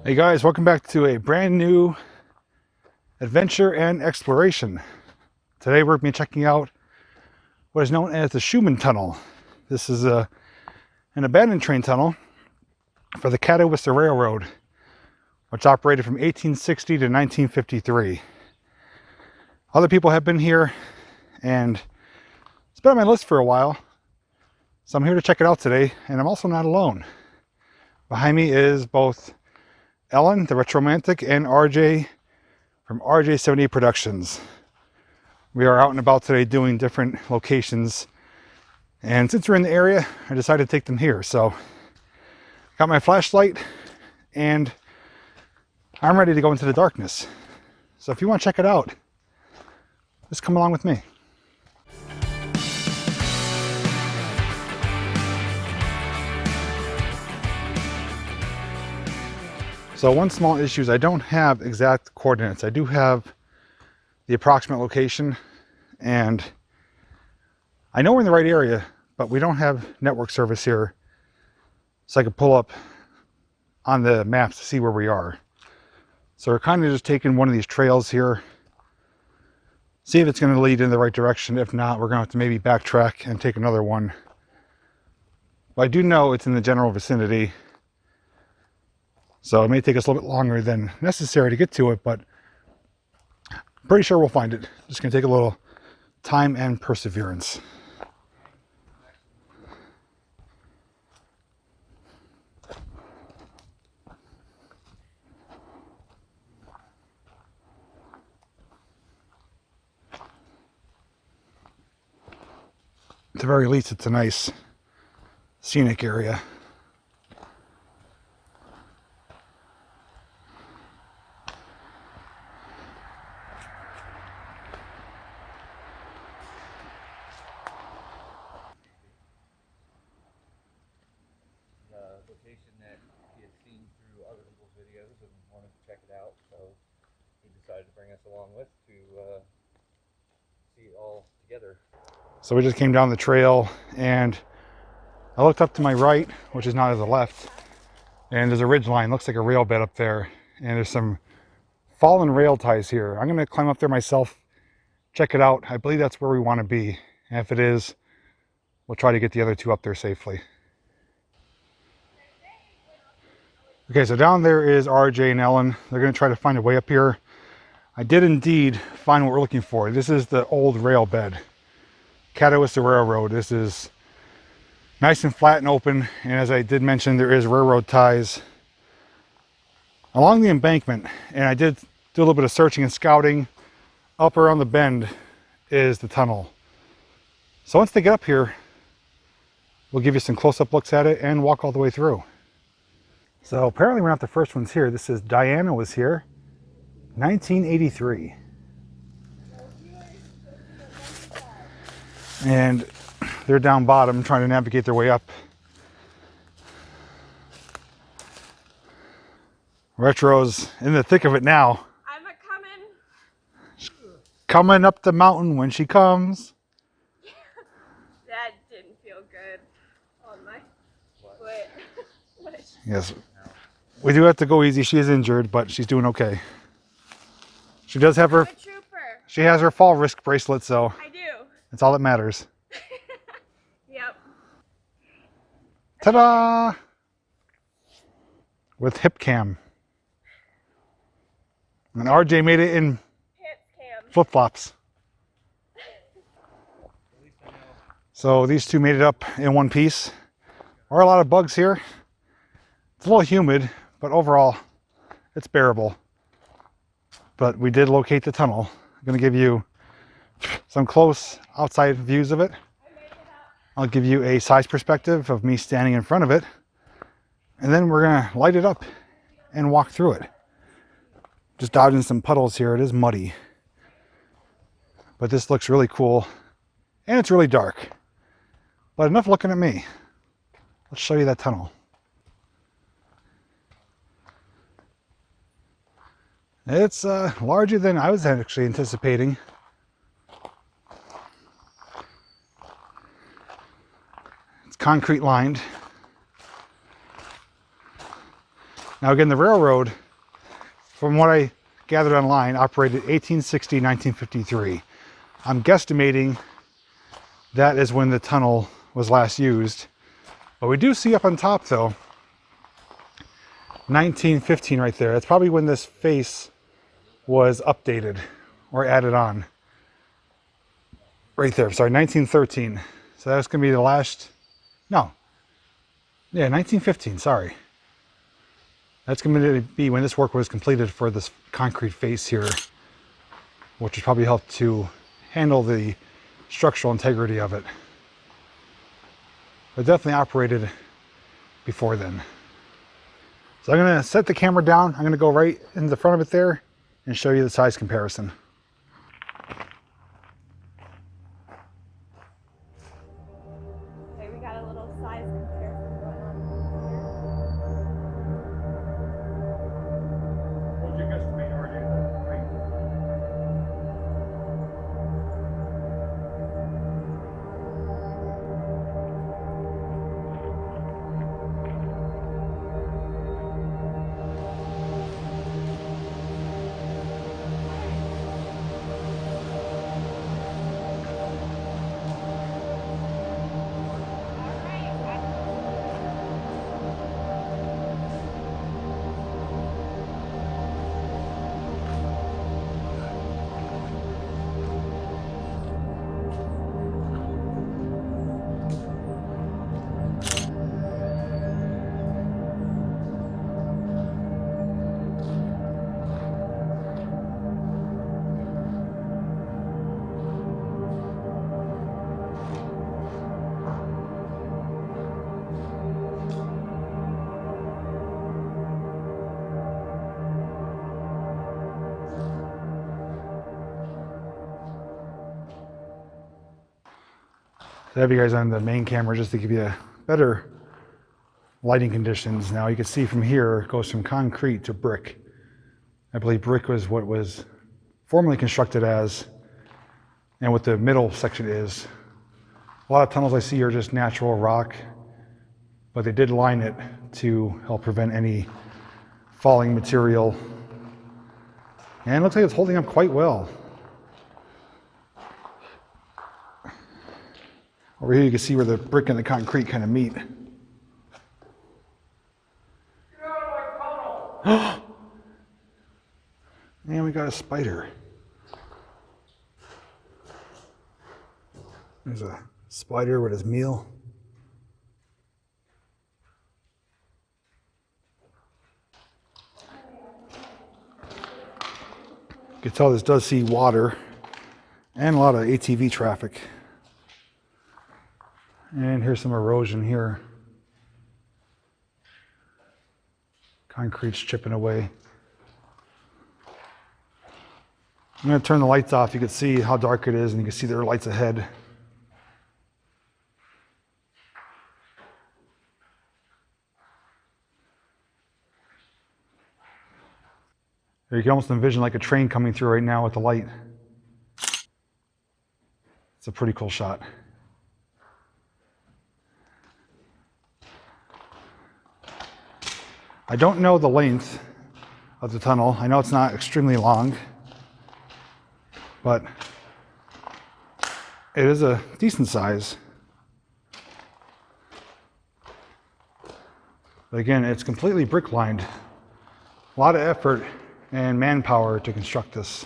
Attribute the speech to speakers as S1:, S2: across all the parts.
S1: Hey guys, welcome back to a brand new adventure and exploration. Today we're going to be checking out what is known as the Shuman Tunnel. This is an abandoned train tunnel for the Catawissa Railroad, which operated from 1860 to 1953. Other people have been here and it's been on my list for a while, so I'm here to check it out today, and I'm also not alone. Behind me is both Ellen, the Retromantic, and RJ from RJ78 Productions. We are out and about today doing different locations, and since we're in the area, I decided to take them here. So, got my flashlight, and I'm ready to go into the darkness. So if you want to check it out, just come along with me. So one small issue is I don't have exact coordinates. I do have the approximate location, and I know we're in the right area, but we don't have network service here, so I could pull up on the maps to see where we are. So we're kind of just taking one of these trails here, see if it's going to lead in the right direction. If not, we're going to have to maybe backtrack and take another one. But I do know it's in the general vicinity, so it may take us a little bit longer than necessary to get to it, but I'm pretty sure we'll find it. Just going to take a little time and perseverance. At the very least, it's a nice scenic area.
S2: Location that he had seen through other people's videos and wanted to check it out, so he decided to bring us along with to see it all together.
S1: So we just came down the trail, and I looked up to my right, which is not to the left, and there's a ridge line. Looks like a rail bed up there, and there's some fallen rail ties here. I'm going to climb up there myself, check it out. I believe that's where we want to be, and if it is, we'll try to get the other two up there safely. Okay, so down there is RJ and Ellen. They're going to try to find a way up here. I did indeed find what we're looking for. This is the old rail bed, Catawissa Railroad. This is nice and flat and open, and as I did mention, there is railroad ties along the embankment, and I did do a little bit of searching and scouting. Up around the bend is the tunnel. So once they get up here, we'll give you some close-up looks at it and walk all the way through. So apparently we're not the first ones here. This is Diana was here, 1983. And they're down bottom trying to navigate their way up. Retro's in the thick of it now.
S3: I'm a-coming.
S1: Coming up the mountain when she comes.
S3: That didn't feel good on my foot.
S1: Yes. We do have to go easy. She is injured, but she's doing okay. She does have her...
S3: I'm a trooper.
S1: She has her fall risk bracelet, so...
S3: I do.
S1: That's all that matters.
S3: Yep.
S1: Ta-da! With hip cam. And RJ made it in
S3: Hip cam.
S1: flip-flops. So these two made it up in one piece. There are a lot of bugs here. It's a little humid, but overall, it's bearable. But we did locate the tunnel. I'm going to give you some close outside views of it. I'll give you a size perspective of me standing in front of it. And then we're going to light it up and walk through it. Just dodging some puddles here. It is muddy. But this looks really cool. And it's really dark. But enough looking at me. Let's show you that tunnel. It's larger than I was actually anticipating. It's concrete lined. Now again, the railroad, from what I gathered online, operated 1860, 1953. I'm guesstimating that is when the tunnel was last used. But we do see up on top though, 1915 right there. That's probably when this face was updated or added on. Right there, sorry, 1913. So that's gonna be the last, no. Yeah, 1915, sorry. That's going to be when this work was completed for this concrete face here, which has probably helped to handle the structural integrity of it. But definitely operated before then. So I'm going to set the camera down. I'm going to go right in the front of it there and show you the size comparison.
S3: Okay, we got a little size comparison going on here.
S1: What would you guesstimate, RJ? I have you guys on the main camera just to give you better lighting conditions. Now you can see from here, it goes from concrete to brick. I believe brick was what was formerly constructed as, and what the middle section is. A lot of tunnels I see are just natural rock, but they did line it to help prevent any falling material. And it looks like it's holding up quite well. Over here you can see where the brick and the concrete kind of meet.
S2: Get out of my tunnel!
S1: And we got a spider. There's a spider with his meal. You can tell this does see water and a lot of ATV traffic. And here's some erosion here. Concrete's chipping away. I'm going to turn the lights off. You can see how dark it is, and you can see there are lights ahead. You can almost envision like a train coming through right now with the light. It's a pretty cool shot. I don't know the length of the tunnel. I know it's not extremely long, but it is a decent size. But again, it's completely brick lined. A lot of effort and manpower to construct this.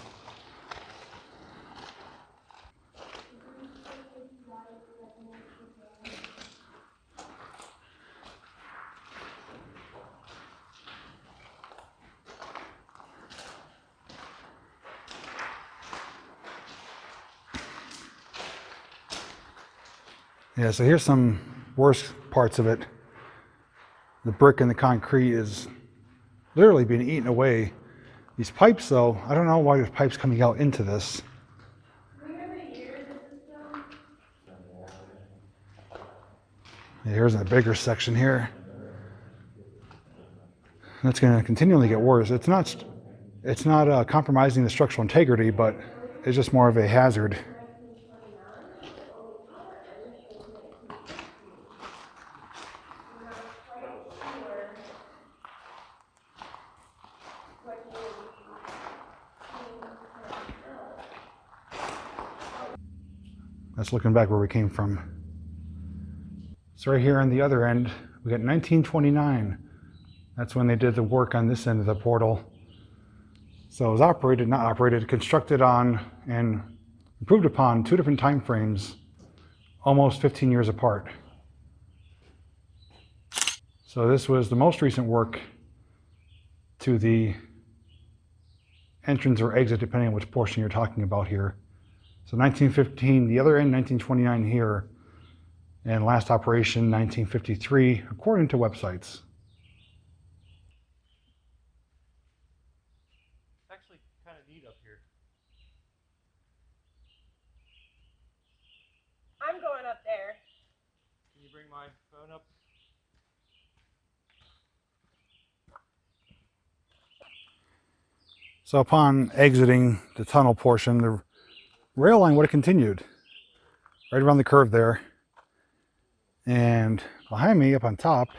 S1: Yeah, so here's some worst parts of it. The brick and the concrete is literally being eaten away. These pipes though, I don't know why there's pipes coming out into this. Yeah, here's a bigger section here. That's going to continually get worse. It's not compromising the structural integrity, but it's just more of a hazard. That's looking back where we came from. So right here on the other end, we got 1929. That's when they did the work on this end of the portal. So it was operated, not operated, constructed on and improved upon 2 different time frames, almost 15 years apart. So this was the most recent work to the entrance or exit, depending on which portion you're talking about here. So 1915, the other end, 1929 here, and last operation 1953, according to websites.
S2: It's actually kind of neat up here.
S3: I'm going up there.
S2: Can you bring my phone up?
S1: So upon exiting the tunnel portion, the rail line would have continued right around the curve there. And behind me up on top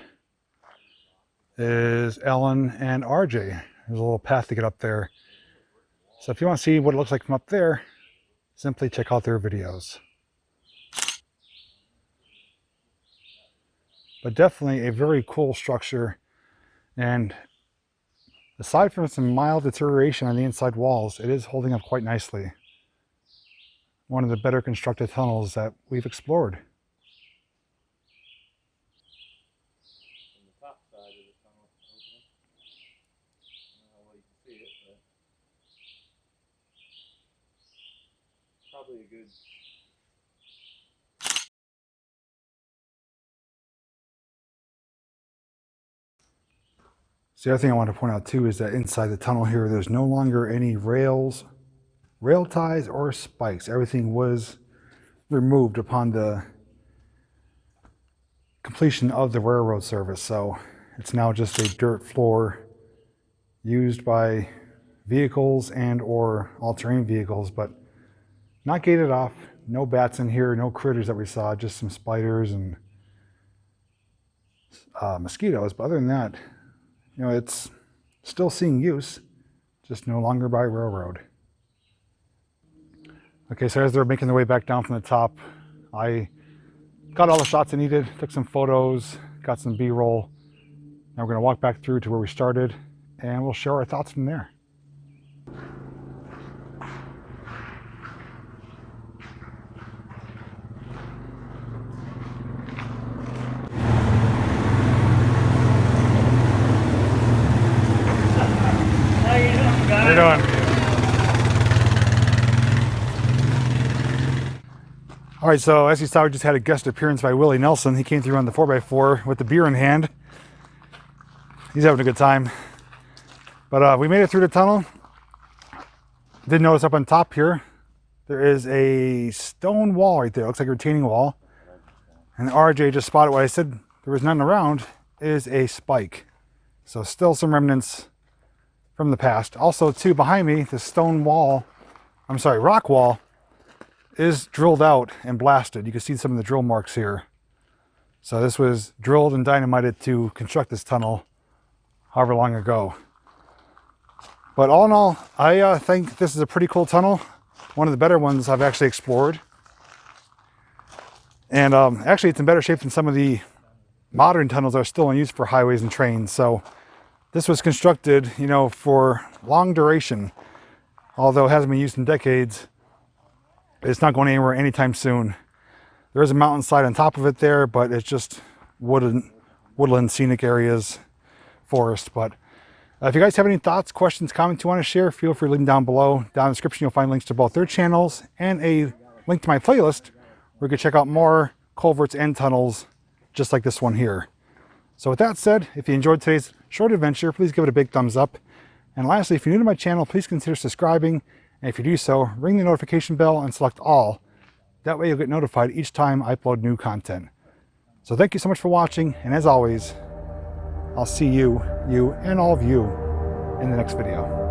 S1: is Ellen and RJ. There's a little path to get up there. So if you want to see what it looks like from up there, simply check out their videos. But definitely a very cool structure, and aside from some mild deterioration on the inside walls, it is holding up quite nicely. One of the better constructed tunnels that we've explored.
S2: From the top side of the tunnel opening. I don't know how well you can see it, but probably a good.
S1: So the other thing I want to point out too is that inside the tunnel here, there's no longer any rails, rail ties, or spikes. Everything was removed upon the completion of the railroad service. So it's now just a dirt floor used by vehicles and or all-terrain vehicles, but not gated off. No bats in here, no critters that we saw, just some spiders and mosquitoes. But other than that, you know, it's still seeing use, just no longer by railroad. Okay, so as they're making their way back down from the top, I got all the shots I needed, took some photos, got some B-roll. Now we're gonna walk back through to where we started and we'll share our thoughts from there.
S2: How you doing, guys?
S1: How you doing? All right, so as you saw, we just had a guest appearance by Willie Nelson. He came through on the 4x4 with the beer in hand. He's having a good time. But we made it through the tunnel. Did notice up on top here, there is a stone wall right there. It looks like a retaining wall. And RJ just spotted what I said there was none around, is a spike. So still some remnants from the past. Also too, behind me, the stone wall, rock wall, is drilled out and blasted. You can see some of the drill marks here. So this was drilled and dynamited to construct this tunnel however long ago. But all in all, I think this is a pretty cool tunnel. One of the better ones I've actually explored. And actually it's in better shape than some of the modern tunnels that are still in use for highways and trains. So this was constructed, you know, for long duration. Although it hasn't been used in decades, it's not going anywhere anytime soon. There is a mountainside on top of it there, but it's just woodland scenic areas, forest. But if you guys have any thoughts, questions, comments you want to share, feel free to leave them down below. Down in the description, you'll find links to both their channels and a link to my playlist where you can check out more culverts and tunnels just like this one here. So with that said, if you enjoyed today's short adventure, please give it a big thumbs up. And lastly, if you're new to my channel, please consider subscribing. And if you do so, ring the notification bell and select all. That way you'll get notified each time I upload new content. So thank you so much for watching. And as always, I'll see you, and all of you in the next video.